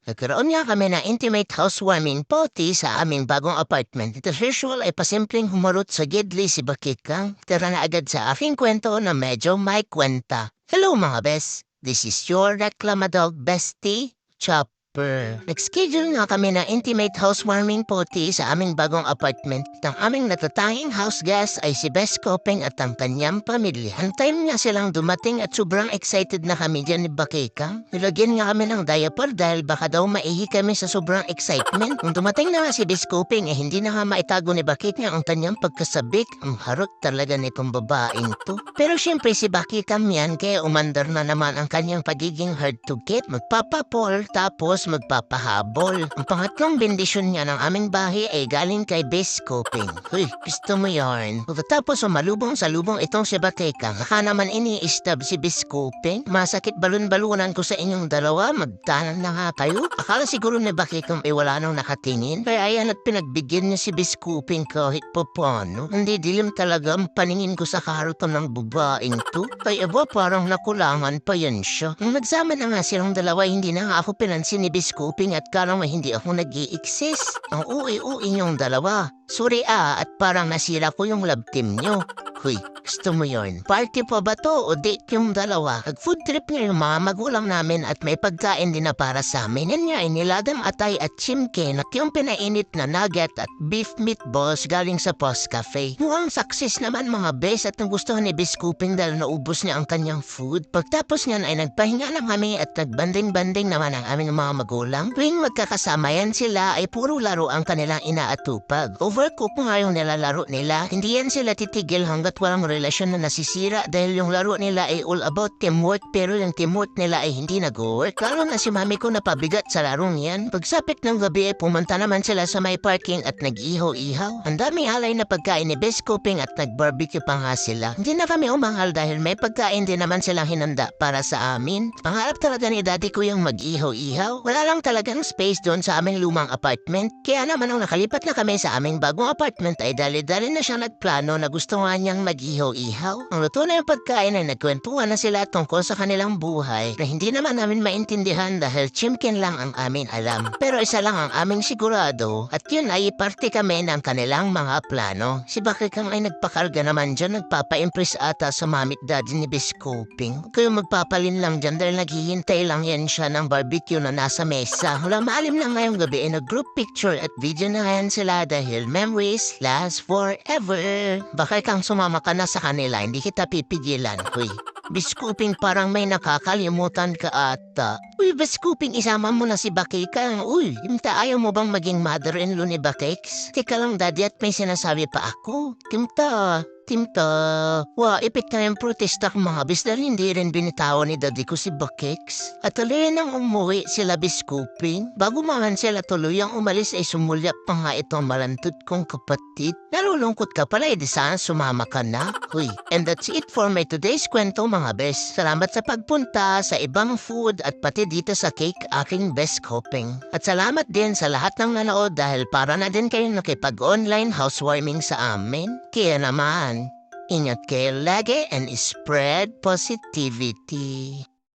Nagkaroon nga kami ng intimate housewarming party sa aming bagong apartment. Ito usual ay pasimpleng humarot sa gidli si Bakikang. Tara na agad sa aking kwento na medyo may kwenta. Hello mga bes, this is your reclamadog bestie, Chopper. Nag-schedule nga kami ng intimate housewarming party sa aming bagong apartment. Ang aming natatanging house guest ay si Bes Kopeng at ang kanyang pamilya. Ang time nga silang dumating at sobrang excited na kami dyan ni Bakikang. Nilagyan nga kami ng diaper dahil baka daw maihi kami sa sobrang excitement. Nung dumating na nga si Bes Kopeng hindi na nga maitago ni Bakikang ang kanyang pagkasabik. Ang harot talaga nitong babaeng to. Pero syempre si Bakikang yan kaya umandar na naman ang kanyang pagiging hard to get. Magpapapol tapos magpapahabol. Ang pangatlong bendisyon niya ng aming bahay ay galing kay Bes Kopeng. Uy, gusto mo yarn? Pagkatapos sumalubong sa lubong itong si Bakikang, haka naman ini-stab si Bes Kopeng. Masakit balon-balunan ko sa inyong dalawa, magtanan na nga kayo. Akala siguro ni Bakikang ay wala nang nakatingin. Kaya ayan at pinagbigyan niya si Bes Kopeng kahit pa paano. Hindi dilim talaga ang paningin ko sa karutan ng babaeng to. Kaya ba parang nakulangan pa yan siya. Nung nagsama na nga silang dalawa, hindi na nga ako pinansin ni Bes Kopeng at karang hindi ako nag-i-exist. Ang ui-ui niyong dalawa. Sorry at parang nasira ko yung love team niyo. Huy, gusto mo yun? Party pa ba to o date yung dalawa? Nag-food trip nga yung mga magulang namin at may pagkain din na para sa amin. Yan nga, niladang atay at chimken at yung pinainit na nugget at beef meatballs galing sa Post Cafe. Mukhang success naman mga bes at nagustuhan ni Bes Kopeng dahil naubos niya ang kanyang food. Pagtapos niyan ay nagpahinga lang kami at nagbanding-banding naman ang aming mga magulang. Tuwing magkakasama yan sila ay puro laro ang kanilang inaatupag. Overcook nga yung nilalaro nila. Hindi yan sila titigil hanggat walang relasyon na nasisira dahil yung laro nila ay all about teamwork pero yung teamwork nila ay hindi nag-work. Lalo na si mami ko napabigat sa larong yan. Pagsapit ng gabi ay pumunta naman sila sa may parking at nag-ihaw-ihaw. Ang daming alay na pagkain ni Bes Kopeng at nag-barbecue pa nga sila. Hindi na kami umangal dahil may pagkain din naman silang hinanda para sa amin. Pangarap talaga ni daddy ko yung mag-ihaw-ihaw. Wala lang talagang space doon sa aming lumang apartment. Kaya naman nung nakalipat na kami sa aming bagong apartment ay dali-dali na siya nagplano na gusto nga niyang mag-ihaw-ihaw. Ang luto na yung pagkain ay nagkwentuhan na sila tungkol sa kanilang buhay na hindi naman namin maintindihan dahil chimken lang ang amin alam. Pero isa lang ang aming sigurado at yun ay iparte kami ng kanilang mga plano. Si Bakikang ay nagpakarga naman dyan, nagpapa-impress ata sa mamit daddy ni Bes Kopeng. Kayo magpapalin lang dyan dahil naghihintay lang yan siya ng barbecue na nasa mesa. Wala maalim na ngayong gabi ay nag-group picture at video na yan sila dahil memories last forever. Bakikang sumama ka na sa kanila, hindi kita pipigilan. Uy, Bes Kopeng parang may nakakalimutan ka ata. Uy, Bes Kopeng isama mo na si Bakikang. Uy, imta ayaw mo bang maging mother-in-law ni Bakeks? Teka lang daddy at may sinasabi pa ako. Timta, ipit na yung protesta ng mga bis dahil hindi rin binitawan ni daddy ko si Bakeks. At tuloy nang umuwi sila Bes Kopeng. Bago man sila tuluyang umalis ay sumulyap pa nga itong malantod kong kapatid. Nalulungkot ka pala, di saan sumama ka na? Uy, and that's it for my today's kwento mga bes. Salamat sa pagpunta sa ibang food at pati dito sa cake aking Bes Kopeng. At salamat din sa lahat ng nanood dahil para na din kayo nakipag-online housewarming sa amin. Kaya naman, ingat kayo lagi and spread positivity.